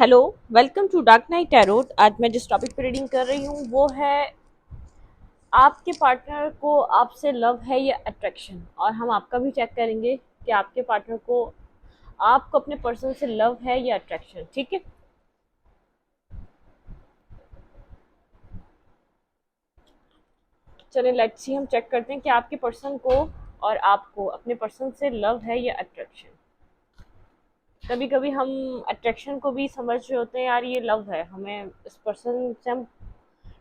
Hello. Welcome to Dark Knight Tarot. आज मैं जिस टॉपिक पे रीडिंग कर रही हूँ वो है आपके पार्टनर को आपसे लव है या अट्रैक्शन, और हम आपका भी चेक करेंगे कि आपके पार्टनर को आपको अपने पर्सन से लव है या अट्रैक्शन। ठीक है, चलिए लेट्स सी, हम चेक करते हैं कि आपके पर्सन को और आपको अपने पर्सन से लव है या अट्रैक्शन। कभी कभी हम अट्रैक्शन को भी समझ रहे होते हैं, यार ये लव है, हमें इस पर्सन से हम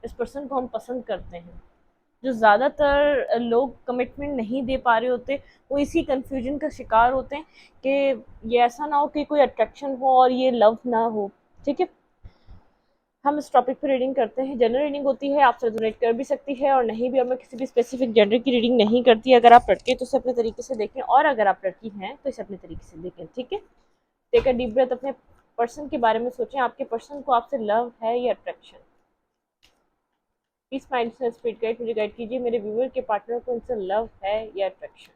इस पर्सन को हम पसंद करते हैं। जो ज़्यादातर लोग कमिटमेंट नहीं दे पा रहे होते, वो इसी कन्फ्यूजन का शिकार होते हैं कि ये ऐसा ना हो कि कोई अट्रैक्शन हो और ये लव ना हो। ठीक है, हम इस टॉपिक पर रीडिंग करते हैं। जनरल रीडिंग होती है, आपसे रिजोनेट कर भी सकती है और नहीं भी। और मैं किसी भी स्पेसिफिक जेंडर की रीडिंग नहीं करती। अगर आप लड़के तो इसे अपने तरीके से देखें, और अगर आप लड़की हैं तो इसे अपने तरीके से देखें। ठीक है, टेक अ डीप ब्रेथ, अपने पर्सन के बारे में सोचें। आपके पर्सन को आपसे लव है या अट्रैक्शन। प्लीज माइंड से स्पीड गाइड मुझे गाइड कीजिए, मेरे व्यूअर के पार्टनर को इनसे लव है या अट्रैक्शन।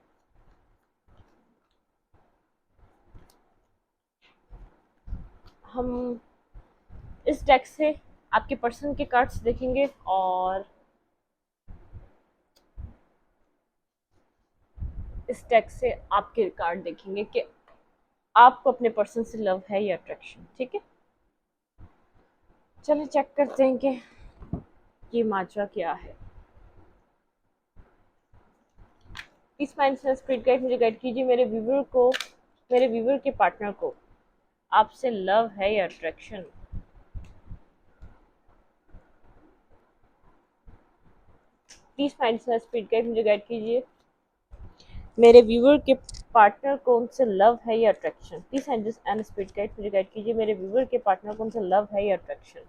हम इस डेक से आपके पर्सन के कार्ड्स देखेंगे और इस डेक से आपके कार्ड देखेंगे कि आपको अपने पर्सन से लव है या अट्रैक्शन। ठीक है, चलिए चेक करते हैं कि ये माजरा क्या है। इस माइंड से स्पीड गाइड मुझे गाइड कीजिए, मेरे व्यूअर के पार्टनर को आपसे लव है या अट्रैक्शन। प्लीज माइंड से स्पीड गाइड मुझे गाइड कीजिए, मेरे व्यूअर के पार्टनर को उनसे लव है या attraction. Please and speed guide मुझे गाइड कीजिए, मेरे व्यूअर के पार्टनर को उनसे लव है या अट्रैक्शन।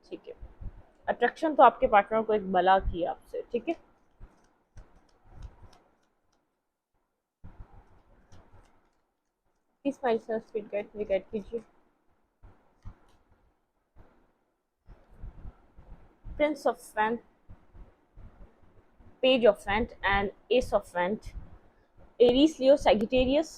ठीक है, अट्रैक्शन तो आपके पार्टनर को एक बला की है आपसे। ठीक है, प्लीज माइंड से स्पीड गाइड मुझे गाइड कीजिए, Prince of fan, page of faint and S of faint, Aries Leo Sagittarius.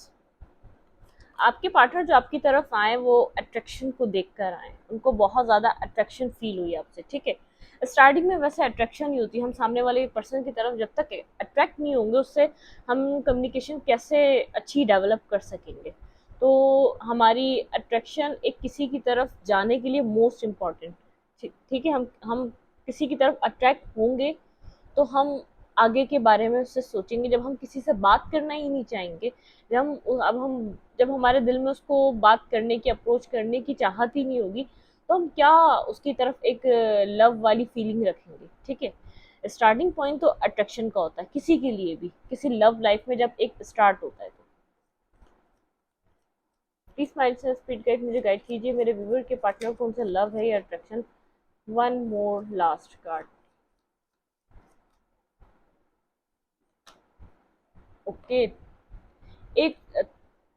आपके पार्टनर जो आपकी तरफ आए वो अट्रैक्शन को देखकर आए, उनको बहुत ज़्यादा अट्रैक्शन फील हुई आपसे। ठीक है, स्टार्टिंग में वैसे अट्रैक्शन नहीं होती, हम सामने वाले पर्सन की तरफ जब तक अट्रैक्ट नहीं होंगे उससे हम कम्युनिकेशन कैसे अच्छी डेवलप कर सकेंगे। तो हमारी अट्रैक्शन एक किसी की तरफ जाने के लिए मोस्ट इम्पॉर्टेंट। ठीक है, हम किसी की तरफ अट्रैक्ट होंगे तो हम आगे के बारे में उससे सोचेंगे। जब हम किसी से बात करना ही नहीं चाहेंगे, जब हमारे दिल में उसको बात करने की, अप्रोच करने की चाहत ही नहीं होगी, तो हम क्या उसकी तरफ एक लव वाली फीलिंग रखेंगे। ठीक है, स्टार्टिंग पॉइंट तो अट्रैक्शन का होता है किसी के लिए भी, किसी लव लाइफ में जब एक स्टार्ट होता है तो। प्लीज माइंड से स्पीड गाइड मुझे गाइड कीजिए, मेरे व्यूअर के पार्टनर को उनसे लव है या attraction. One more last card. Okay, एक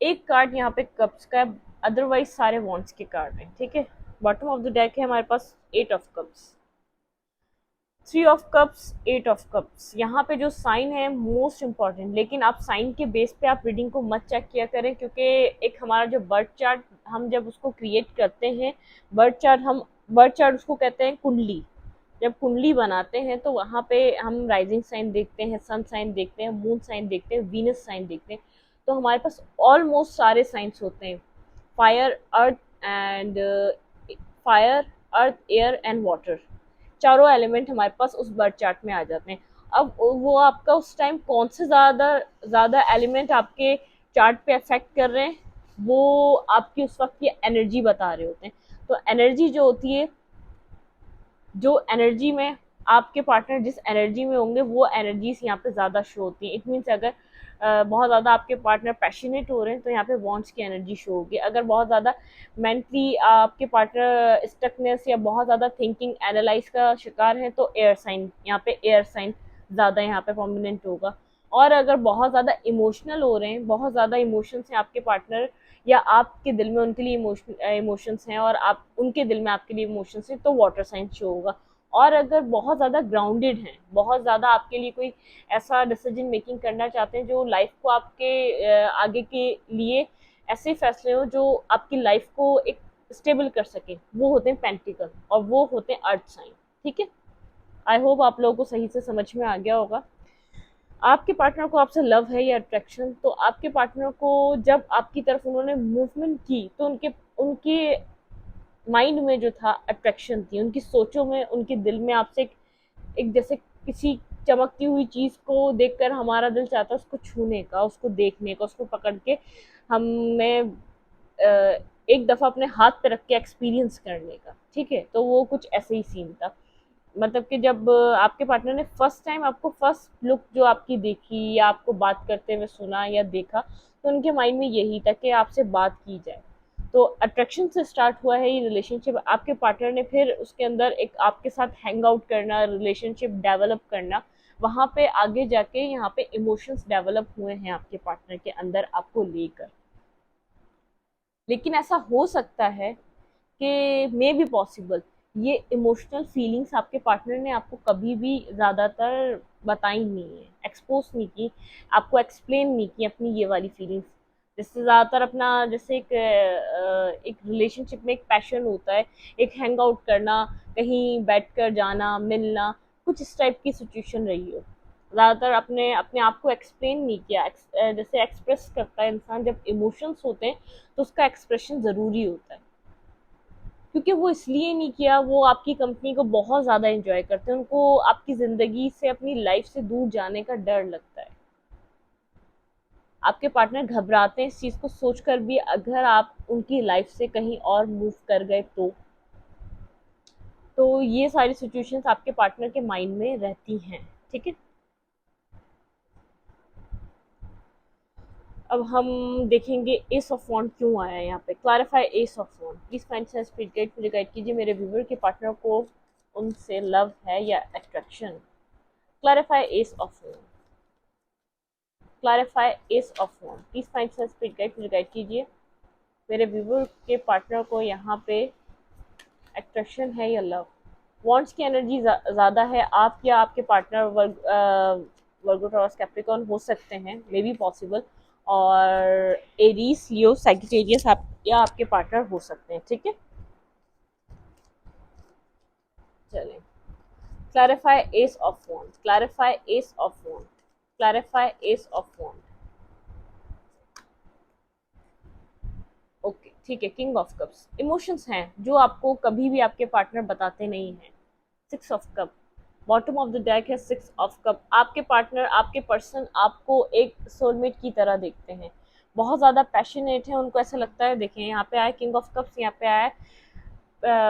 एक कार्ड यहाँ पे कप्स का है, अदरवाइज सारे वॉन्ट्स के कार्ड हैं। ठीक है, बॉटम ऑफ द डेक है हमारे पास eight of cups, three of cups, eight of cups. यहाँ पे जो साइन है मोस्ट इम्पॉर्टेंट, लेकिन आप साइन के बेस पे आप रीडिंग को मत चेक किया करें, क्योंकि एक हमारा जो बर्थ चार्ट हम जब उसको क्रिएट करते हैं, बर्थ चार्ट उसको कहते हैं कुंडली। जब कुंडली बनाते हैं तो वहाँ पे हम राइजिंग साइन देखते हैं, सन साइन देखते हैं, मून साइन देखते हैं, वीनस साइन देखते हैं। तो हमारे पास ऑलमोस्ट सारे साइंस होते हैं, fire earth and fire earth air and water, चारों एलिमेंट हमारे पास उस बर्थ चार्ट में आ जाते हैं। अब वो आपका उस टाइम कौन से ज़्यादा ज़्यादा एलिमेंट आपके चार्ट पे अफेक्ट कर रहे हैं, वो आपकी उस वक्त की एनर्जी बता रहे होते हैं। तो एनर्जी जो होती है, जो एनर्जी में आपके पार्टनर जिस एनर्जी में होंगे वो एनर्जीज यहाँ पे ज़्यादा शो होती है। इट मीन्स अगर बहुत ज़्यादा आपके पार्टनर पैशनेट हो रहे हैं तो यहाँ पे वॉन्ट्स की एनर्जी शो होगी। अगर बहुत ज़्यादा मेंटली आपके पार्टनर स्टकनेस या बहुत ज़्यादा थिंकिंग एनालाइज का शिकार है तो एयर साइन, यहाँ पे एयर साइन ज़्यादा यहाँ पे प्रोमिनेंट होगा। और अगर बहुत ज़्यादा इमोशनल हो रहे हैं, बहुत ज़्यादा इमोशंस हैं आपके पार्टनर, या आपके दिल में उनके लिए इमोशंस हैं और आप उनके दिल में आपके लिए इमोशंस हैं, तो वाटर साइन शो होगा। और अगर बहुत ज़्यादा ग्राउंडेड हैं, बहुत ज़्यादा आपके लिए कोई ऐसा डिसीजन मेकिंग करना चाहते हैं जो लाइफ को आपके आगे के लिए ऐसे फैसले हो जो आपकी लाइफ को एक स्टेबल कर सके, वो होते हैं पेंटिकल और वो होते हैं अर्थ साइन। ठीक है, आई होप आप लोगों को सही से समझ में आ गया होगा। आपके पार्टनर को आपसे लव है या अट्रैक्शन, तो आपके पार्टनर को जब आपकी तरफ उन्होंने मूवमेंट की तो उनके उनके माइंड में जो था अट्रैक्शन थी, उनकी सोचों में, उनके दिल में आपसे एक जैसे किसी चमकती हुई चीज को देखकर हमारा दिल चाहता है उसको छूने का, उसको देखने का, उसको पकड़ के हमें एक दफा अपने हाथ पे रख के एक्सपीरियंस करने का। ठीक है, तो वो कुछ ऐसे ही सीन था। मतलब कि जब आपके पार्टनर ने फर्स्ट टाइम आपको फर्स्ट लुक जो आपकी देखी या आपको बात करते हुए सुना या देखा, तो उनके माइंड में यही था कि आपसे बात की जाए। तो अट्रैक्शन से स्टार्ट हुआ है ये रिलेशनशिप। आपके पार्टनर ने फिर उसके अंदर एक आपके साथ हैंग आउट करना, रिलेशनशिप डेवलप करना, वहां पे आगे जाके यहाँ पे इमोशंस डेवलप हुए हैं आपके पार्टनर के अंदर आपको लेकर। लेकिन ऐसा हो सकता है कि मे बी पॉसिबल ये इमोशनल फीलिंग्स आपके पार्टनर ने आपको कभी भी ज़्यादातर बताई नहीं है, एक्सपोज नहीं की, आपको एक्सप्लेन नहीं की अपनी ये वाली फीलिंग्स। जैसे ज़्यादातर अपना जैसे एक रिलेशनशिप में एक पैशन होता है, एक हैंग आउट करना, कहीं बैठ कर जाना, मिलना, कुछ इस टाइप की सिचुएशन रही हो। ज़्यादातर अपने अपने आप को एक्सप्लेन नहीं किया। जैसे एक्सप्रेस करता है इंसान जब इमोशंस होते हैं, तो उसका एक्सप्रेशन ज़रूरी होता है। क्योंकि वो इसलिए नहीं किया, वो आपकी कंपनी को बहुत ज़्यादा एंजॉय करते हैं, उनको आपकी ज़िंदगी से, अपनी लाइफ से दूर जाने का डर लगता है। आपके पार्टनर घबराते हैं इस चीज़ को सोचकर भी, अगर आप उनकी लाइफ से कहीं और मूव कर गए तो ये सारी सिचुएशंस आपके पार्टनर के माइंड में रहती हैं। ठीक है, अब हम देखेंगे एस ऑफ वॉन्ड क्यों आया है यहाँ पे। Clarify ace of wand, please find spirit guide, मुझे गाइड कीजिए मेरे व्यूवर के पार्टनर को उनसे लव है या attraction. Clarify ace of wand, clarify ace of wand, please find spirit guide, मुझे गाइड कीजिए मेरे व्यूवर के पार्टनर को यहाँ पे अट्रैक्शन है या लव। वॉन्ट्स की एनर्जी ज़्यादा है, आप या आपके पार्टनर वर्गो टॉरस कैप्रिकॉर्न हो सकते हैं, मे बी पॉसिबल, और एरीज लियो सैजिटेरियस आप या आपके पार्टनर हो सकते हैं। ठीक है, चलें, clarify ace of wand, clarify ace of wand, clarify ace of wand. Okay, ठीक है, किंग ऑफ कप्स, इमोशंस हैं जो आपको कभी भी आपके पार्टनर बताते नहीं हैं। Six of cup, bottom of the deck है सिक्स ऑफ कप। आपके पार्टनर, आपके पर्सन आपको एक सोलमेट की तरह देखते हैं, बहुत ज़्यादा पैशनेट है, उनको ऐसा लगता है। देखें यहाँ पे आया किंग ऑफ कप्स, यहाँ पे आया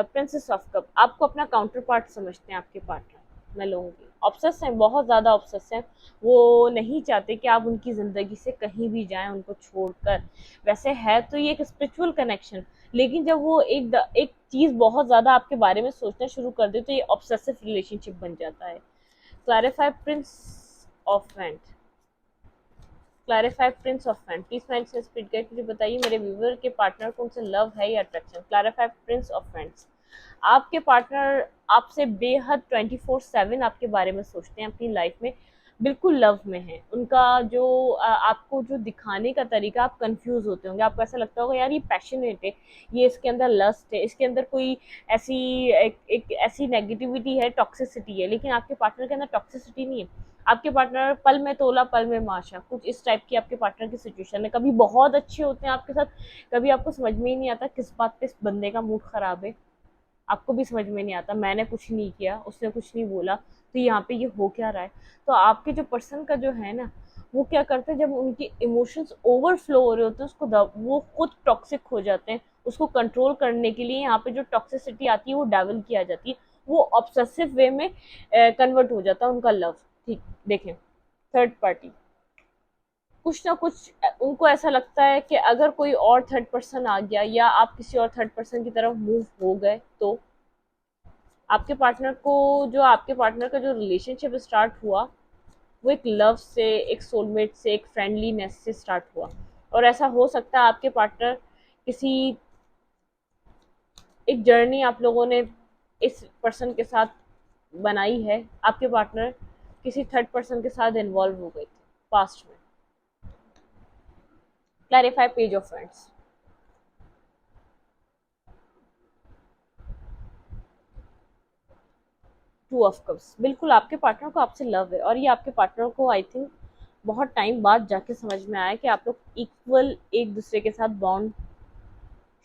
प्रिंसेस ऑफ कप, आपको अपना काउंटर पार्ट समझते हैं आपके पार्टनर। मैं लूँगी ऑब्सेस हैं, बहुत ज़्यादा ऑब्सेस हैं, वो नहीं चाहते कि आप उनकी ज़िंदगी से कहीं भी जाएं उनको छोड़कर। वैसे है तो ये एक स्पिरिचुअल कनेक्शन, लेकिन जब वो एक चीज़ बहुत ज़्यादा आपके बारे में सोचना शुरू कर दे तो ये ऑब्सेसिव रिलेशनशिप बन जाता है। Clarify Prince of wand, clarify Prince of wand, please find spirit guide, मुझे बताइए मेरे व्यूवर के पार्टनर को उनसे लव है या attraction. Clarify Prince of wands, आपके पार्टनर आपसे बेहद 24/7 आपके बारे में सोचते हैं, अपनी लाइफ में बिल्कुल लव में है। उनका जो आपको जो दिखाने का तरीका, आप कंफ्यूज होते होंगे, आपको ऐसा लगता होगा यार ये पैशनेट है, ये इसके अंदर लस्ट है, इसके अंदर कोई ऐसी एक ऐसी नेगेटिविटी है, टॉक्सिसिटी है। लेकिन आपके पार्टनर के अंदर टॉक्सिसिटी नहीं है। आपके पार्टनर पल में तोला पल में माशा, कुछ इस टाइप की आपके पार्टनर की सिचुएशन है। कभी बहुत अच्छे होते हैं आपके साथ, कभी आपको समझ में ही नहीं आता किस बात पे इस बंदे का मूड खराब है, आपको भी समझ में नहीं आता, मैंने कुछ नहीं किया, उसने कुछ नहीं बोला, तो यहाँ पे ये हो क्या रहा है। तो आपके जो पर्सन का जो है ना, वो क्या करते हैं, जब उनके इमोशंस ओवरफ्लो हो रहे होते हैं वो खुद टॉक्सिक हो जाते हैं। उसको कंट्रोल करने के लिए यहाँ पे जो टॉक्सिसिटी आती है वो डेवल किया जाती है, वो ऑब्सेसिव वे में कन्वर्ट हो जाता है उनका लव। ठीक, देखें, थर्ड पार्टी, कुछ ना कुछ उनको ऐसा लगता है कि अगर कोई और थर्ड पर्सन आ गया या आप किसी और थर्ड पर्सन की तरफ मूव हो गए, तो आपके पार्टनर का जो रिलेशनशिप स्टार्ट हुआ वो एक लव से, एक सोलमेट से, एक फ्रेंडलीनेस से स्टार्ट हुआ। और ऐसा हो सकता है आपके पार्टनर किसी एक जर्नी आप लोगों ने इस पर्सन के साथ बनाई है, आपके पार्टनर किसी थर्ड पर्सन के साथ इन्वॉल्व हो गए थे पास्ट में। Clarify page of friends, two of cups, बिल्कुल आपके पार्टनर को आपसे लव है, और ये आपके पार्टनर को आई थिंक बहुत टाइम बाद जाके समझ में आया कि आप लोग इक्वल एक दूसरे के साथ बॉन्ड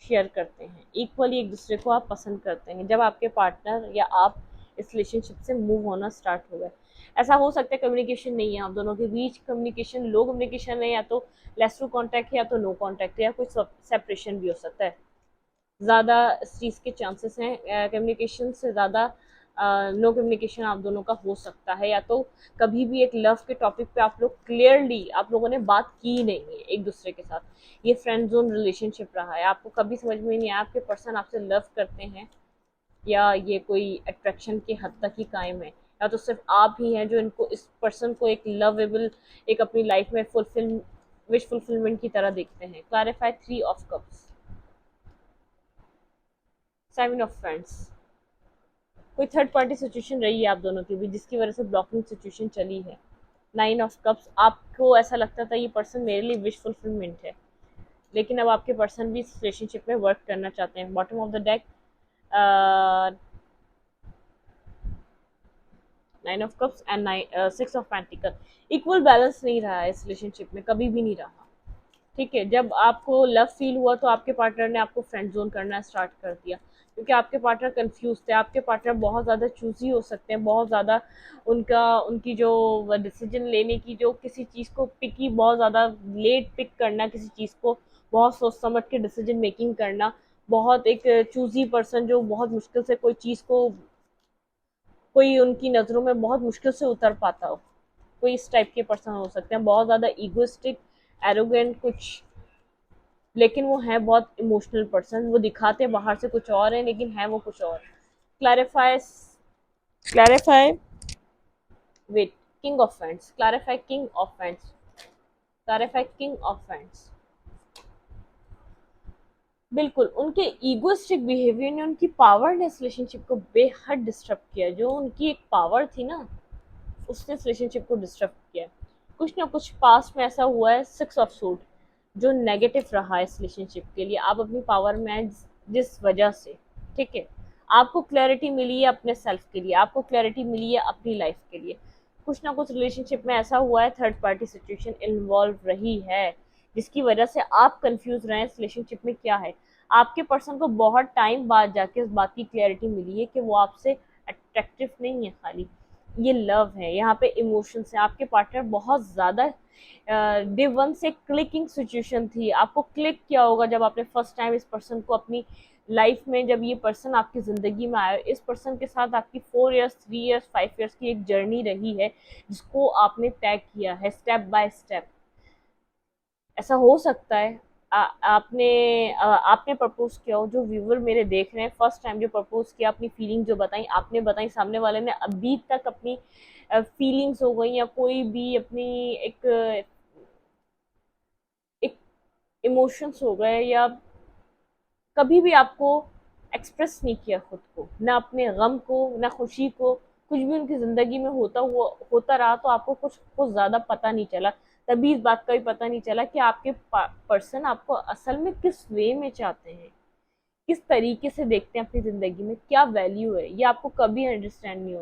शेयर करते हैं, इक्वली एक दूसरे को आप पसंद करते हैं। जब आपके पार्टनर या आप इस रिलेशनशिप से मूव होना स्टार्ट हो गए, ऐसा हो सकता है कम्युनिकेशन नहीं है आप दोनों के बीच, कम्युनिकेशन लो कम्युनिकेशन है, या तो लेस टू कॉन्टैक्ट है, या तो नो कॉन्टैक्ट है, या कोई सेपरेशन भी हो सकता है। ज़्यादा इस चीज़ के चांसेस हैं, कम्युनिकेशन से ज़्यादा नो कम्युनिकेशन आप दोनों का हो सकता है, या तो कभी भी एक लव के टॉपिक पे आप लोग क्लियरली आप लोगों ने बात की नहीं है एक दूसरे के साथ, ये फ्रेंड जोन रिलेशनशिप रहा है, आपको कभी समझ में नहीं आया आपके पर्सन आपसे लव करते हैं या ये कोई अट्रैक्शन के हद तक ही कायम है, या तो सिर्फ आप ही हैं जो इनको इस पर्सन को एक लवेबल, एक अपनी लाइफ में फुलफिल विश फुलफिलमेंट की तरह देखते हैं। Clarify three of cups, seven of friends, कोई थर्ड पार्टी सिचुएशन रही है आप दोनों के बीच जिसकी वजह से ब्लॉकिंग सिचुएशन चली है। नाइन ऑफ कप्स, आपको ऐसा लगता था ये पर्सन मेरे लिए विश फुलफिलमेंट है, लेकिन अब आपके पर्सन भी इस रिलेशनशिप में वर्क करना चाहते हैं। Bottom of the deck, nine of cups and six of pentacle, equal balance नहीं रहा है इस रिलेशनशिप में, कभी भी नहीं रहा। ठीक है, जब आपको लव फील हुआ तो आपके पार्टनर ने आपको फ्रेंड जोन करना स्टार्ट कर दिया, क्योंकि आपके पार्टनर कंफ्यूज थे, आपके पार्टनर बहुत ज़्यादा चूजी हो सकते हैं, बहुत ज़्यादा उनकी जो डिसीजन लेने की, जो किसी चीज़ को पिकी, बहुत ज़्यादा लेट पिक करना किसी चीज़ को, बहुत सोच समझ के डिसीजन मेकिंग करना, बहुत एक चूजी पर्सन जो बहुत मुश्किल से कोई चीज़ को, कोई उनकी नज़रों में बहुत मुश्किल से उतर पाता हो, कोई इस टाइप के पर्सन हो सकते हैं, बहुत ज़्यादा ईगोइस्टिक, एरोगेंट कुछ, लेकिन वो है बहुत इमोशनल पर्सन, वो दिखाते बाहर से कुछ और है लेकिन है वो कुछ और। Clarify, clarify, wait, king of wands, clarify king of wands, clarify king of wands, बिल्कुल उनके ईगोइस्टिक बिहेवियर ने, उनकी पावर ने इस रिलेशनशिप को बेहद डिस्टर्ब किया, जो उनकी एक पावर थी ना, उसने इस रिलेशनशिप को डिस्टर्ब किया। कुछ ना कुछ पास्ट में ऐसा हुआ है, सिक्स ऑफ सूट, जो नेगेटिव रहा है इस रिलेशनशिप के लिए, आप अपनी पावर में जिस वजह से, ठीक है, आपको क्लैरिटी मिली है अपने सेल्फ के लिए, आपको क्लैरिटी मिली है अपनी लाइफ के लिए, कुछ ना कुछ रिलेशनशिप में ऐसा हुआ है, थर्ड पार्टी सिचुएशन इन्वॉल्व रही है, जिसकी वजह से आप कंफ्यूज रहे हैं इस रिलेशनशिप में क्या है। आपके पर्सन को बहुत टाइम बाद जाके इस बात की क्लैरिटी मिली है कि वो आपसे अट्रैक्टिव नहीं है खाली, ये लव है, यहाँ पे इमोशंस है। आपके पार्टनर बहुत ज़्यादा डे वन से क्लिकिंग सिचुएशन थी, आपको क्लिक किया होगा जब आपने फर्स्ट टाइम इस पर्सन को अपनी लाइफ में, जब ये पर्सन आपकी ज़िंदगी में आया, इस पर्सन के साथ आपकी 4 इयर्स, 3 इयर्स, 5 इयर्स की एक जर्नी रही है जिसको आपने तय किया है स्टेप बाय स्टेप। ऐसा हो सकता है आपने प्रपोज किया हो, जो व्यूवर मेरे देख रहे हैं फर्स्ट टाइम जो प्रपोज किया, अपनी फीलिंग जो बताई आपने बताई, सामने वाले ने अभी तक अपनी फीलिंग्स हो गई, या कोई भी अपनी एक एक इमोशंस हो गए, या कभी भी आपको एक्सप्रेस नहीं किया खुद को, ना अपने गम को, ना खुशी को, कुछ भी उनकी ज़िंदगी में होता रहा तो आपको कुछ ज़्यादा पता नहीं चला, तभी इस बात का भी पता नहीं चला कि आपके पर्सन आपको असल में किस वे में चाहते हैं, किस तरीके से देखते हैं अपनी ज़िंदगी में, क्या वैल्यू है, ये आपको कभी अंडरस्टैंड नहीं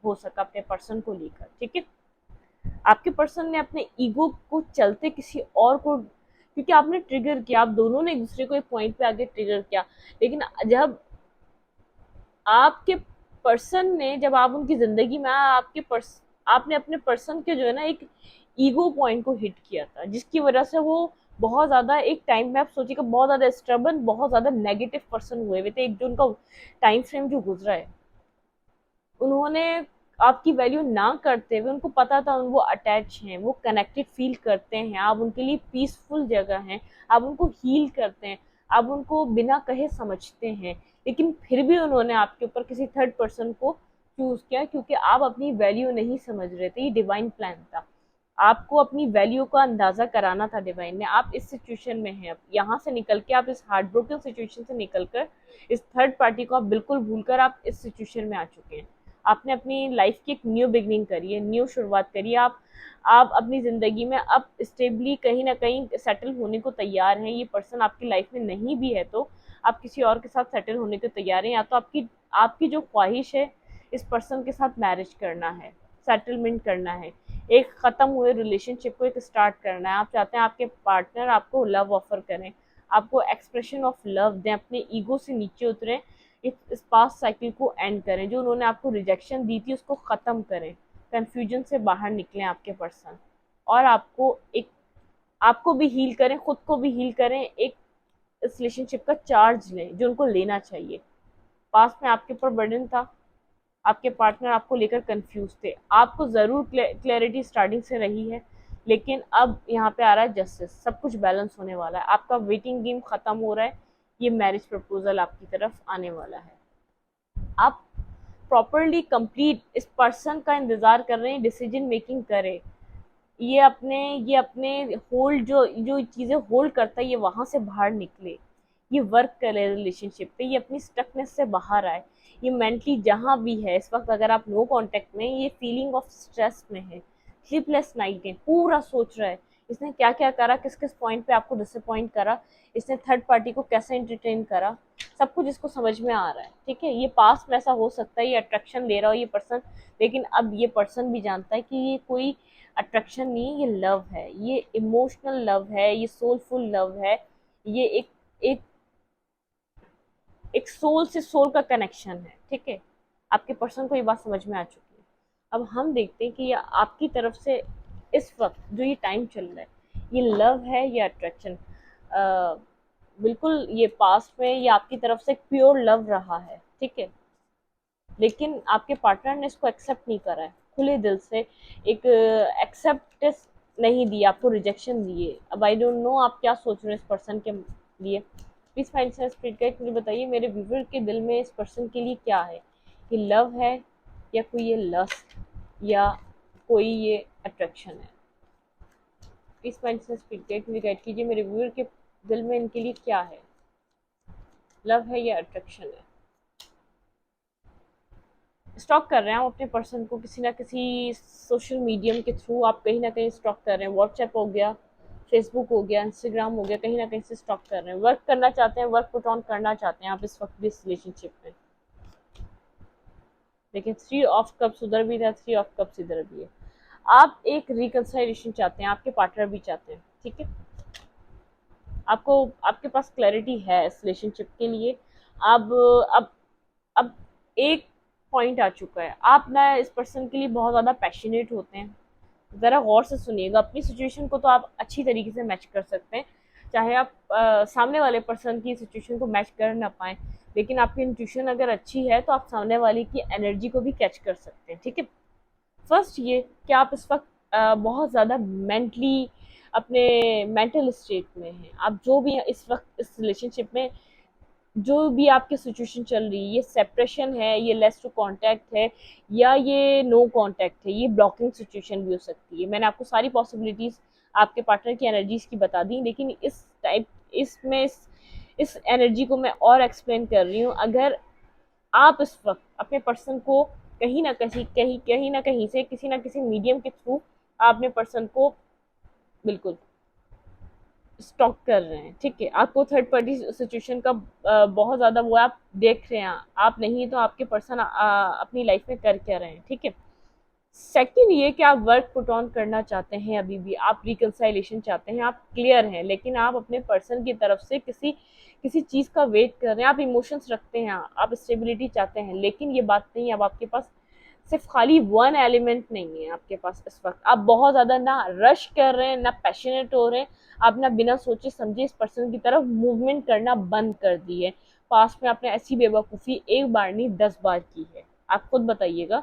हो सका अपने पर्सन को लेकर। ठीक है, आपके पर्सन ने अपने ईगो को चलते किसी और को, क्योंकि आपने ट्रिगर किया, आप दोनों ने एक दूसरे को एक पॉइंट पे आगे ट्रिगर किया, लेकिन जब आपके पर्सन ने, जब आप उनकी जिंदगी में आए, आपने अपने पर्सन के जो है ना एक ईगो पॉइंट को हिट किया था, जिसकी वजह से वो बहुत ज्यादा एक टाइम में, आप सोचिएगा, बहुत ज्यादा स्ट्रबन, बहुत ज्यादा नेगेटिव पर्सन हुए हुए थे, एक जो उनका टाइम फ्रेम जो गुजरा है, उन्होंने आपकी वैल्यू ना करते हुए, उनको पता था वो अटैच हैं, वो कनेक्टेड फील करते हैं, आप उनके लिए पीसफुल जगह हैं, आप उनको हील करते हैं, आप उनको बिना कहे समझते हैं, लेकिन फिर भी उन्होंने आपके ऊपर किसी थर्ड पर्सन को चूज किया, क्योंकि आप अपनी वैल्यू नहीं समझ रहे थे, ये डिवाइन प्लान था, आपको अपनी वैल्यू का अंदाजा कराना था डिवाइन ने। आप इस सिचुएशन में हैं, अब यहाँ से निकल के, आप इस हार्ट ब्रोकन सिचुएशन से निकलकर, इस थर्ड पार्टी को आप बिल्कुल भूलकर आप इस सिचुएशन में आ चुके हैं, आपने अपनी लाइफ की एक न्यू बिगनिंग करी है, न्यू शुरुआत करी है, आप अपनी ज़िंदगी में अब स्टेबली कहीं ना कहीं सेटल होने को तैयार हैं, ये पर्सन आपकी लाइफ में नहीं भी है तो आप किसी और के साथ सेटल होने को तैयार हैं, या तो आपकी आपकी जो ख्वाहिश है इस पर्सन के साथ मैरिज करना है, सेटलमेंट करना है, एक ख़त्म हुए रिलेशनशिप को एक स्टार्ट करना है। आप चाहते हैं आपके पार्टनर आपको लव ऑफर करें, आपको एक्सप्रेशन ऑफ लव दें, अपने ईगो से नीचे उतरें, इस पास्ट साइकिल को एंड करें, जो उन्होंने आपको रिजेक्शन दी थी उसको ख़त्म करें, कन्फ्यूजन से बाहर निकलें आपके पर्सन, और आपको भी हील करें, खुद को भी हील करें, एक इस रिलेशनशिप का चार्ज लें जो उनको लेना चाहिए। पास्ट में आपके ऊपर बर्डन था, आपके पार्टनर आपको लेकर कंफ्यूज थे, आपको ज़रूर क्लैरिटी स्टार्टिंग से रही है, लेकिन अब यहाँ पे आ रहा है जस्टिस, सब कुछ बैलेंस होने वाला है, आपका वेटिंग गेम ख़त्म हो रहा है, ये मैरिज प्रपोजल आपकी तरफ आने वाला है। आप प्रॉपरली कंप्लीट इस पर्सन का इंतज़ार कर रहे हैं, डिसीजन मेकिंग करे, ये अपने होल्ड जो जो चीज़ें होल्ड करता है ये वहाँ से बाहर निकले, ये वर्क करे रिलेशनशिप पे, ये अपनी स्टकनेस से बाहर आए, ये मेंटली जहाँ भी है इस वक्त, अगर आप नो कांटेक्ट में, ये फीलिंग ऑफ स्ट्रेस में है, स्लीपलेस नाइट है, पूरा सोच रहा है इसने क्या क्या करा, किस किस पॉइंट पे आपको डिसअपॉइंट करा, इसने थर्ड पार्टी को कैसे एंटरटेन करा, सब कुछ इसको समझ में आ रहा है। ठीक है, ये पास्ट में ऐसा हो सकता है, ये अट्रैक्शन ले रहा हो ये पर्सन, लेकिन अब ये पर्सन भी जानता है कि ये कोई अट्रैक्शन नहीं, ये लव है, ये इमोशनल लव है, ये सोलफुल लव है, ये एक एक सोल से सोल का कनेक्शन है। ठीक है, आपके पर्सन को ये बात समझ में आ चुकी है। अब हम देखते हैं कि ये आपकी तरफ से इस वक्त जो ये टाइम चल रहा है, ये लव है या अट्रैक्शन। बिल्कुल ये पास्ट में ये आपकी तरफ से प्योर लव रहा है। ठीक है, लेकिन आपके पार्टनर ने इसको एक्सेप्ट नहीं करा है खुले दिल से, एक एक्सेप्टेंस नहीं दी, आपको रिजेक्शन दिए। अब आई डोंट नो आप क्या सोच रहे हैं इस पर्सन के लिए। Please find some spirit guide, मुझे बताइए मेरे व्यूअर के दिल में इस पर्सन के लिए क्या है, ये लव है या कोई ये लस्ट या कोई ये अट्रैक्शन है। Please find some spirit guide, मुझे गाइड कीजिए मेरे व्यूअर के दिल में इनके लिए क्या है, लव है या अट्रैक्शन है। स्टॉक कर रहे हैं आप अपने पर्सन को किसी ना किसी सोशल मीडियम के थ्रू, आप कहीं ना कहीं स्टॉक कर रहे हैं, व्हाट्सएप हो गया, फेसबुक हो गया, इंस्टाग्राम हो गया, कहीं ना कहीं से स्टॉक कर रहे हैं, वर्क करना चाहते हैं, वर्क पुट ऑन करना चाहते हैं आप इस वक्त भी इस रिलेशनशिप में। लेकिन 3 ऑफ कप्स उधर भी था, 3 ऑफ कप्स इधर भी है। आप एक रिकंसिलिएशन चाहते हैं, आपके पार्टनर भी चाहते हैं। ठीक है, आपको आपके पास क्लैरिटी है इस रिलेशनशिप के लिए। अब अब अब एक पॉइंट आ चुका है, आप ना इस पर्सन के लिए बहुत ज़्यादा पैशनेट होते हैं। ज़रा गौर से सुनिएगा, अपनी सिचुएशन को तो आप अच्छी तरीके से मैच कर सकते हैं, चाहे आप सामने वाले पर्सन की सिचुएशन को मैच कर ना पाएँ, लेकिन आपकी इंट्यूशन अगर अच्छी है तो आप सामने वाले की एनर्जी को भी कैच कर सकते हैं। ठीक है, फर्स्ट ये कि आप इस वक्त बहुत ज़्यादा मेंटली अपने मेंटल स्टेट में हैं। आप जो भी इस वक्त इस रिलेशनशिप में जो भी आपकी सिचुएशन चल रही है, ये सेपरेशन है, ये लेस टू कांटेक्ट है, या ये नो कांटेक्ट है, ये ब्लॉकिंग सिचुएशन भी हो सकती है। मैंने आपको सारी पॉसिबिलिटीज आपके पार्टनर की एनर्जीज की बता दी, लेकिन इस एनर्जी को मैं और एक्सप्लेन कर रही हूँ। अगर आप इस वक्त अपने पर्सन को कहीं ना कहीं से किसी ना किसी मीडियम के थ्रू आप अपने पर्सन को बिल्कुल स्टॉक कर रहे हैं। ठीक है, आपको थर्ड पार्टी सिचुएशन का बहुत ज़्यादा वो आप देख रहे हैं, आप नहीं तो आपके पर्सन अपनी लाइफ में कर क्या रहे हैं। ठीक है, सेकंड ये कि आप वर्क पुट ऑन करना चाहते हैं, अभी भी आप रिकंसाइलेशन चाहते हैं, आप क्लियर हैं, लेकिन आप अपने पर्सन की तरफ से किसी किसी चीज़ का वेट कर रहे हैं, आप इमोशंस रखते हैं, आप स्टेबिलिटी चाहते हैं, लेकिन ये बात नहीं है। अब आपके पास सिर्फ खाली वन एलिमेंट नहीं है आपके पास इस वक्त, आप बहुत ज़्यादा ना रश कर रहे हैं, ना पैशनेट हो रहे हैं, आप ना बिना सोचे समझे इस पर्सन की तरफ मूवमेंट करना बंद कर दी है। पास्ट में आपने ऐसी बेवकूफ़ी एक बार नहीं 10 बार की है। आप खुद बताइएगा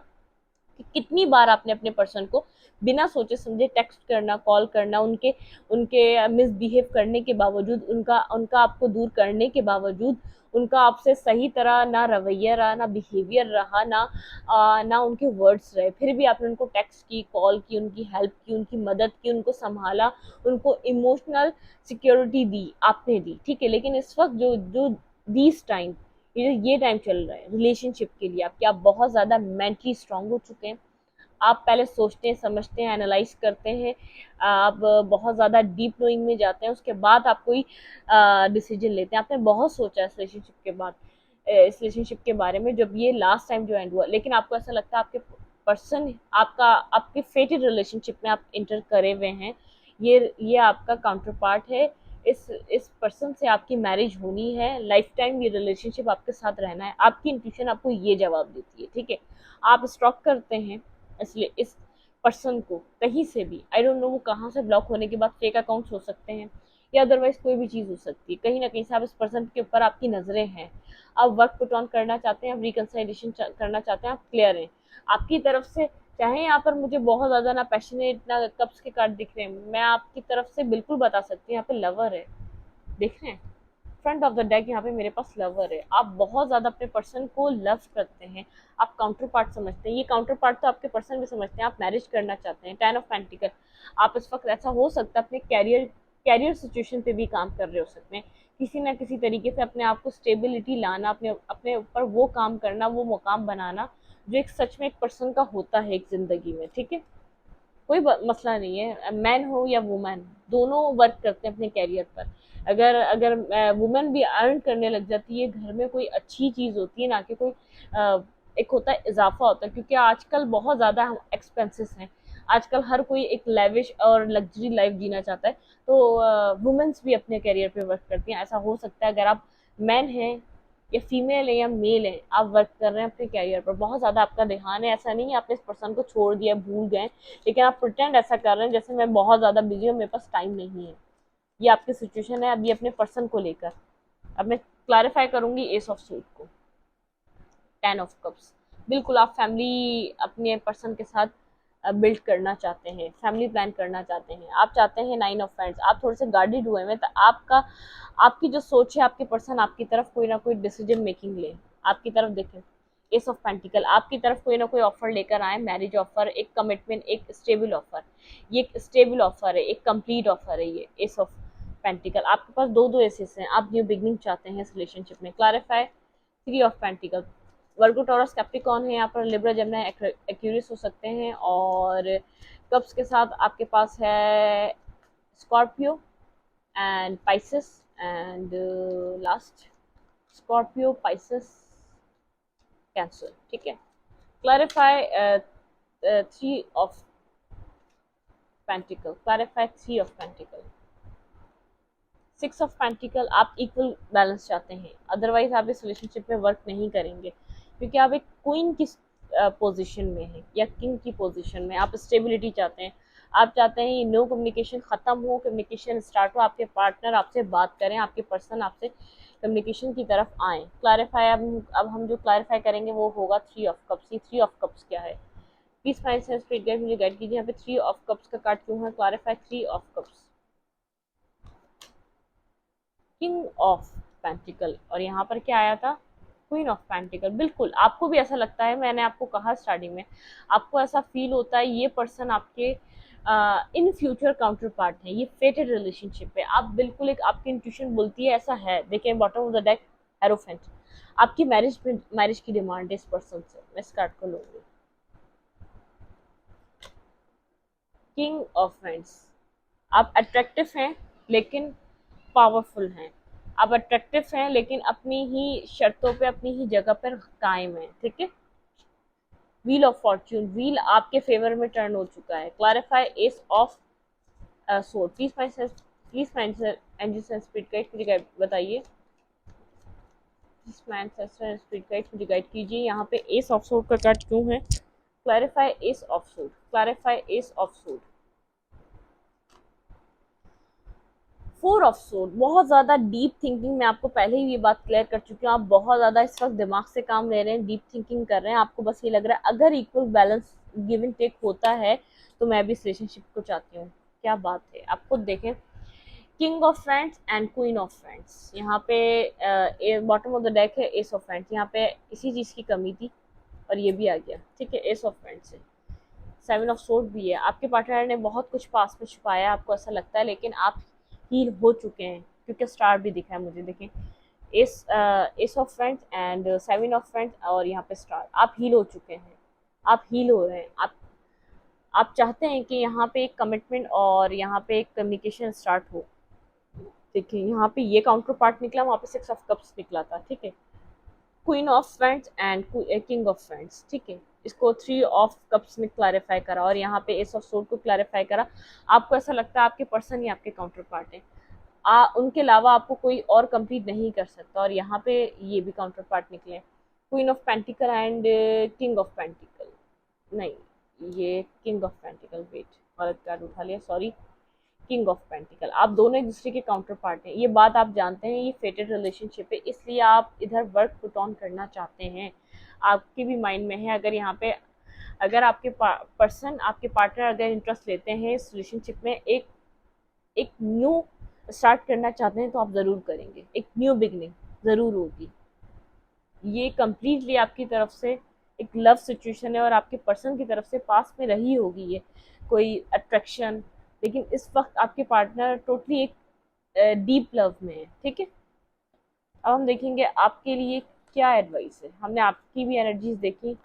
कि कितनी बार आपने अपने पर्सन को बिना सोचे समझे टेक्स्ट करना, कॉल करना, उनके उनके मिसबिहेव करने के बावजूद, उनका उनका आपको दूर करने के बावजूद, उनका आपसे सही तरह ना रवैया रहा, ना बिहेवियर रहा, ना उनके वर्ड्स रहे, फिर भी आपने उनको टेक्स्ट की, कॉल की, उनकी हेल्प की, उनकी मदद की, उनको संभाला, उनको इमोशनल सिक्योरिटी दी, आपने दी। ठीक है, लेकिन इस वक्त जो जो दिस टाइम ये टाइम चल रहा है रिलेशनशिप के लिए आपके, आप बहुत ज़्यादा मेंटली स्ट्रांग हो चुके हैं। आप पहले सोचते हैं, समझते हैं, एनालाइज करते हैं, आप बहुत ज़्यादा डीप नोइंग में जाते हैं, उसके बाद आप कोई डिसीजन लेते हैं। आपने बहुत सोचा इस रिलेशनशिप के बाद, इस रिलेशनशिप के बारे में जब ये लास्ट टाइम जो एंड हुआ, लेकिन आपको ऐसा लगता है आपके पर्सन आपका आपके फेटेड रिलेशनशिप में आप इंटर करे हुए हैं, ये आपका काउंटर पार्ट है। इस पर्सन से आपकी मैरिज होनी है, लाइफ टाइम ये रिलेशनशिप आपके साथ रहना है, आपकी इंट्यूशन आपको ये जवाब देती है, ठीक है। आप स्टॉक करते हैं इसलिए इस पर्सन को कहीं से भी, आई डोंट नो वो कहाँ से, ब्लॉक होने के बाद फेक अकाउंट्स हो सकते हैं या अदरवाइज कोई भी चीज़ हो सकती है, कहीं ना कहीं से आप इस पर्सन के ऊपर आपकी नज़रें हैं, आप वर्क पुट ऑन करना चाहते हैं, आप रिकंसिलिएशन करना चाहते हैं, आप क्लियर हैं आपकी तरफ से। चाहे यहाँ पर मुझे बहुत ज़्यादा ना पैशनेट ना कप्स के कार्ड दिख रहे हैं, मैं आपकी तरफ से बिल्कुल बता सकती हूँ यहाँ पे लवर है, देख रहे हैं फ्रंट ऑफ द डेक, यहाँ पे मेरे पास लवर है। आप बहुत ज़्यादा अपने पर्सन को लव करते हैं, आप काउंटर पार्ट समझते हैं, ये काउंटर पार्ट तो आपके पर्सन भी समझते हैं, आप मैरिज करना चाहते हैं। 10 ऑफ पेंटिकल, आप इस वक्त ऐसा हो सकता है अपने कैरियर सिचुएशन पे भी काम कर रहे हो सकते हैं, किसी ना किसी तरीके से अपने आप को स्टेबिलिटी लाना, अपने अपने ऊपर वो काम करना, वो मुकाम बनाना जो एक सच में एक पर्सन का होता है एक ज़िंदगी में, ठीक है। कोई मसला नहीं है, मैन हो या वुमेन, दोनों वर्क करते हैं अपने कैरियर पर। अगर अगर वुमेन भी अर्न करने लग जाती है घर में, कोई अच्छी चीज़ होती है, ना कि कोई एक होता है इजाफा होता है, क्योंकि आजकल बहुत ज़्यादा एक्सपेंसेस हैं, आजकल हर कोई एक लेविश और लग्जरी लाइफ जीना चाहता है, तो वुमेन्स भी अपने कैरियर पे वर्क करती हैं। ऐसा हो सकता है अगर आप मैन हैं या फीमेल है या मेल है, आप वर्क कर रहे हैं अपने कैरियर पर, बहुत ज़्यादा आपका ध्यान है, ऐसा नहीं है आपने इस पर्सन को छोड़ दिया, भूल गए, लेकिन आप प्रिटेंड ऐसा कर रहे हैं जैसे मैं बहुत ज़्यादा बिजी हूँ, मेरे पास टाइम नहीं है। ये आपकी सिचुएशन है अभी अपने पर्सन को लेकर। अब मैं क्लैरिफाई करूंगी एस ऑफ सूट को, 10 ऑफ कप्स, बिल्कुल आप फैमिली अपने पर्सन के साथ बिल्ड करना चाहते हैं, फैमिली प्लान करना चाहते हैं, आप चाहते हैं 9 ऑफ फ्रेंड्स, आप थोड़े से गार्डेड हुए हैं, तो आपकी जो सोच है, आपके पर्सन आपकी तरफ कोई ना कोई डिसीजन मेकिंग ले, आपकी तरफ देखें। एस ऑफ पेंटिकल, आपकी तरफ कोई ना कोई ऑफर लेकर आए, मैरिज ऑफर, एक कमिटमेंट, एक स्टेबल ऑफर, ये एक स्टेबल ऑफर है, एक कंप्लीट ऑफर है ये एस ऑफ पेंटिकल। आपके पास दो दो एसेस हैं, आप न्यू बिगनिंग चाहते हैं इस रिलेशनशिप में। Clarify 3 of pentacle, Virgo taurus Capricorn है यहाँ पर, लिब्रा जेमिनी एक्यूरियस हो सकते हैं, और कप्स के साथ आपके पास है Scorpio and Pisces and last Scorpio, Pisces, cancer, ठीक है। Clarify 3 of pentacle, clarify 3 of pentacle. 6 of pentacle, आप इक्वल बैलेंस चाहते हैं, अदरवाइज आप इस रिलेशनशिप में वर्क नहीं करेंगे, क्योंकि आप एक क्वीन की पोजीशन में हैं या किंग की पोजीशन में, आप स्टेबिलिटी चाहते हैं, आप चाहते हैं नो कम्युनिकेशन ख़त्म हो, कम्युनिकेशन स्टार्ट हो, आपके पार्टनर आपसे बात करें, आपके पर्सन आपसे कम्युनिकेशन की तरफ आए। क्लैरिफाई, अब हम जो क्लैरिफाई करेंगे वो होगा 3 ऑफ कप्स। ये 3 ऑफ कप्स क्या है, प्लीज माइंड से स्पीड गाइड मुझे गाइड कीजिए, यहाँ पे 3 ऑफ कप्स का कार्ड क्यों है। Clarify 3 of cups, king of pentacle, और यहाँ पर क्या आया था, क्वीन ऑफ पेंटिकल। बिल्कुल आपको भी ऐसा लगता है, मैंने आपको कहा स्टार्टिंग में, आपको ऐसा फील होता है ये पर्सन आपके इन फ्यूचर काउंटर पार्ट है, ये फेटेड रिलेशनशिप है, आप बिल्कुल एक आपकी इंट्यूशन बोलती है ऐसा है। देखिए bottom of the deck hierophant, आपकी मैरिज की डिमांड है इस पर्सन से, मैं इस कार्ड को लूंगी। किंग ऑफ फ्रेंड्स, आप अट्रैक्टिव हैं लेकिन पावरफुल हैं, आप अट्रैक्टिव हैं लेकिन अपनी ही शर्तों पे, अपनी ही जगह पर कायम है, ठीक है। व्हील ऑफ फॉर्च्यून, व्हील आपके फेवर में टर्न हो चुका है। Clarify ace of sword, please angel speed guide मुझे बताइए, स्पीड गाइड मुझे गाइड कीजिए, यहाँ पे एस ऑफ सोर्ड का कार्ड क्यों है। Clarify ace of sword, clarify ace of sword. 4 of sword, बहुत ज़्यादा डीप थिंकिंग, मैं आपको पहले ही ये बात क्लियर कर चुकी हूँ, आप बहुत ज़्यादा इस वक्त दिमाग से काम ले रहे हैं, डीप थिंकिंग कर रहे हैं, आपको बस ये लग रहा है अगर equal balance give and take होता है तो मैं भी इस रिलेशनशिप को चाहती हूँ। क्या बात है, आप खुद देखें, king of friends and queen of friends, यहाँ पे बॉटम ऑफ द डेक है एस ऑफ फ्रेंड्स, यहाँ पे इसी चीज़ की कमी थी और ये भी आ गया, ठीक है। एस ऑफ फ्रेंड्स है, 7 ऑफ सोर्ड भी है, आपके पार्टनर ने बहुत कुछ पास में छुपाया, आपको ऐसा लगता है, लेकिन आप हील हो चुके हैं, क्योंकि स्टार भी दिखा है मुझे, देखें S of friends and 7 of friends, और यहाँ पे स्टार, आप हील हो चुके हैं, आप हील हो रहे हैं, आप चाहते हैं कि यहाँ पे एक कमिटमेंट और यहाँ पे एक कम्युनिकेशन स्टार्ट हो। देखिए यहाँ पे ये काउंटर पार्ट निकला, वहाँ पे 6 ऑफ कप्स निकला था, ठीक है। Queen of friends and king of friends, ठीक है। इसको थ्री ऑफ कप्स में क्लैरिफाई करा और यहाँ पे एस ऑफ सोर्ड को क्लैरिफाई करा। आपको ऐसा लगता है आपके पर्सन ही आपके काउंटर पार्ट है, उनके अलावा आपको कोई और कंप्लीट नहीं कर सकता, और यहाँ पे ये भी काउंटर पार्ट निकले, queen of pentacle and king of pentacle, नहीं ये किंग ऑफ पेंटिकल, वेट गलत कार्ड उठा लिया, सॉरी, किंग ऑफ पेंटिकल। आप दोनों एक दूसरे के काउंटर पार्ट हैं, ये बात आप जानते हैं, ये फेटेड रिलेशनशिप है, इसलिए आप इधर वर्क पुट ऑन करना चाहते हैं, आपके भी माइंड में है। अगर यहाँ पे अगर आपके पर्सन, आपके पार्टनर अगर इंटरेस्ट लेते हैं इस रिलेशनशिप में, एक एक न्यू स्टार्ट करना चाहते हैं, तो आप ज़रूर करेंगे, एक न्यू बिगनिंग ज़रूर होगी। ये कम्प्लीटली आपकी तरफ से एक लव सिचुएशन है और आपके पर्सन की तरफ से पास में रही होगी ये कोई अट्रैक्शन, लेकिन इस वक्त आपके पार्टनर टोटली एक डीप लव में है, ठीक है। अब हम देखेंगे आपके लिए क्या एडवाइस है। हमने आपकी भी एनर्जीज देखी,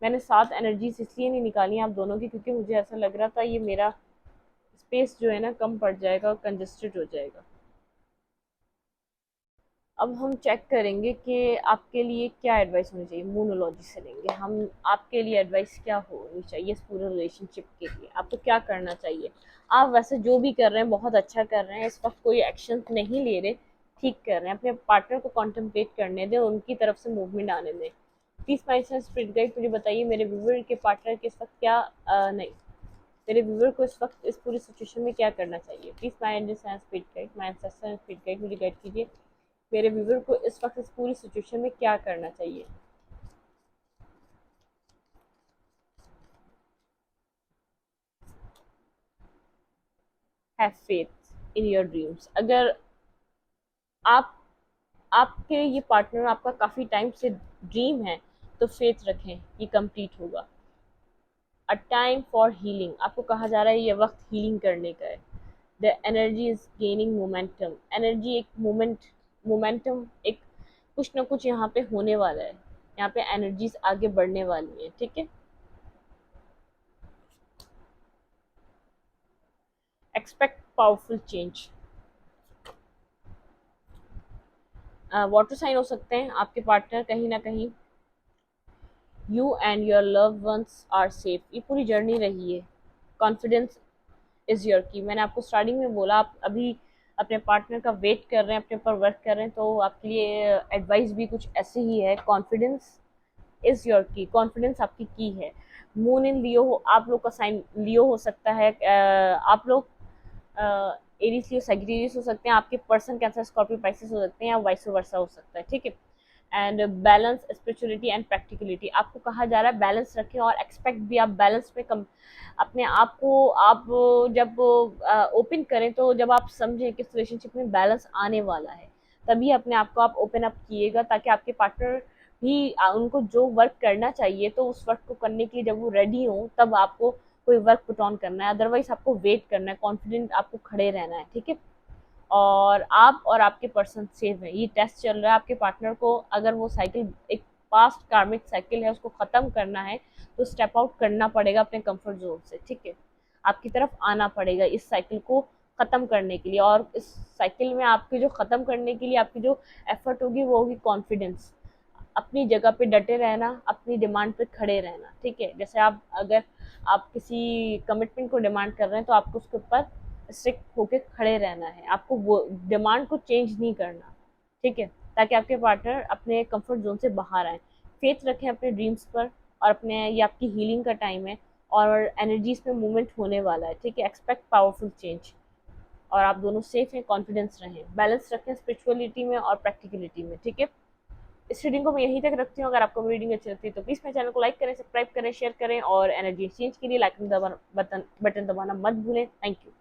मैंने 7 एनर्जीज इसलिए नहीं निकाली आप दोनों की, क्योंकि मुझे ऐसा लग रहा था ये मेरा स्पेस जो है ना कम पड़ जाएगा और कंजस्टेड हो जाएगा। अब हम चेक करेंगे कि आपके लिए क्या एडवाइस होनी चाहिए, मूनोलॉजी से लेंगे हम, आपके लिए एडवाइस क्या होनी चाहिए इस पूरे रिलेशनशिप के लिए, आपको क्या करना चाहिए। आप वैसे जो भी कर रहे हैं बहुत अच्छा कर रहे हैं, इस वक्त कोई एक्शन नहीं ले रहे, ठीक कर रहे हैं, अपने पार्टनर को कॉन्टेम्पलेट करने दें, उनकी तरफ से मूवमेंट आने दें। प्लीज़ माई स्पिरिट गाइड मुझे बताइए मेरे व्यूअर के पार्टनर के इस वक्त क्या नहीं, मेरे व्यूअर को इस वक्त इस पूरी सिचुएशन में क्या करना चाहिए। Please my understand spirit guide, my ancestor spirit guide मुझे गाइड कीजिए, मेरे व्यूअर को इस वक्त इस पूरी सिचुएशन में क्या करना चाहिए। Have faith in your dreams. अगर आप आपके ये पार्टनर आपका काफ़ी टाइम से ड्रीम है, तो फेथ रखें ये कंप्लीट होगा। अ टाइम फॉर हीलिंग, आपको कहा जा रहा है ये वक्त हीलिंग करने का है। The energy is gaining momentum, energy एक मोमेंटम एक कुछ ना कुछ यहाँ पे होने वाला है, यहाँ पे एनर्जीज आगे बढ़ने वाली हैं, ठीक है। Expect powerful change. Water sign हो सकते हैं आपके पार्टनर, कहीं ना कहीं you and your love ones are safe, ये पूरी जर्नी रही है। कॉन्फिडेंस इज योर की, मैंने आपको स्टार्टिंग में बोला, आप अभी अपने पार्टनर का वेट कर रहे हैं, अपने ऊपर वर्क कर रहे हैं, तो आपके लिए एडवाइस भी कुछ ऐसी ही है। कॉन्फिडेंस इज योर की, कॉन्फिडेंस आपकी की है। मून इन लियो हो, आप लोग का साइन लियो हो सकता है, आप लोग एरीज लियो सैजिटेरियस हो सकते हैं, आपके पर्सन कैंसर स्कॉर्पियो पाइसेस हो सकते हैं, या वाइस वर्सा हो सकता है, ठीक है। And balance spirituality and practicality, आपको कहा जा रहा है बैलेंस रखें और एक्सपेक्ट भी आप बैलेंस में कम अपने आप को आप जब ओपन करें, तो जब आप समझें कि इस रिलेशनशिप में बैलेंस आने वाला है, तभी अपने आप को आप ओपन अप किएगा, ताकि आपके पार्टनर भी उनको जो वर्क करना चाहिए तो उस वर्क को करने के लिए जब वो रेडी हो, तब आपको कोई वर्क पुट ऑन करना है, अदरवाइज आपको वेट करना है, कॉन्फिडेंट आपको खड़े रहना है, ठीक है। और आप और आपके पर्सन सेफ है, ये टेस्ट चल रहा है आपके पार्टनर को, अगर वो साइकिल एक पास्ट कार्मिक साइकिल है उसको ख़त्म करना है, तो स्टेप आउट करना पड़ेगा अपने कंफर्ट जोन से, ठीक है। आपकी तरफ आना पड़ेगा इस साइकिल को ख़त्म करने के लिए, और इस साइकिल में आपके जो ख़त्म करने के लिए आपकी जो एफर्ट होगी वो होगी कॉन्फिडेंस, अपनी जगह पे डटे रहना, अपनी डिमांड पे खड़े रहना, ठीक है। जैसे आप अगर आप किसी कमिटमेंट को डिमांड कर रहे हैं, तो आपको उसके ऊपर स्ट्रिक्ट होके खड़े रहना है, आपको वो डिमांड को चेंज नहीं करना, ठीक है, ताकि आपके पार्टनर अपने कंफर्ट जोन से बाहर आए। फेथ रखें अपने ड्रीम्स पर, और अपने ये आपकी हीलिंग का टाइम है, और एनर्जीज में मूवमेंट होने वाला है, ठीक है। एक्सपेक्ट पावरफुल चेंज, और आप दोनों सेफ हैं, कॉन्फिडेंस रहें, बैलेंस रखें स्पिरिचुअलिटी में और प्रैक्टिकलिटी में, ठीक है। इस रीडिंग को मैं यहीं तक रखती हूँ। अगर आपको मेरी रीडिंग अच्छी लगती है तो प्लीज़ मेरे चैनल को लाइक करें, सब्सक्राइब करें, शेयर करें, और एनर्जी एक्सचेंज के लिए लाइक बटन दबाना मत भूलें। Thank you.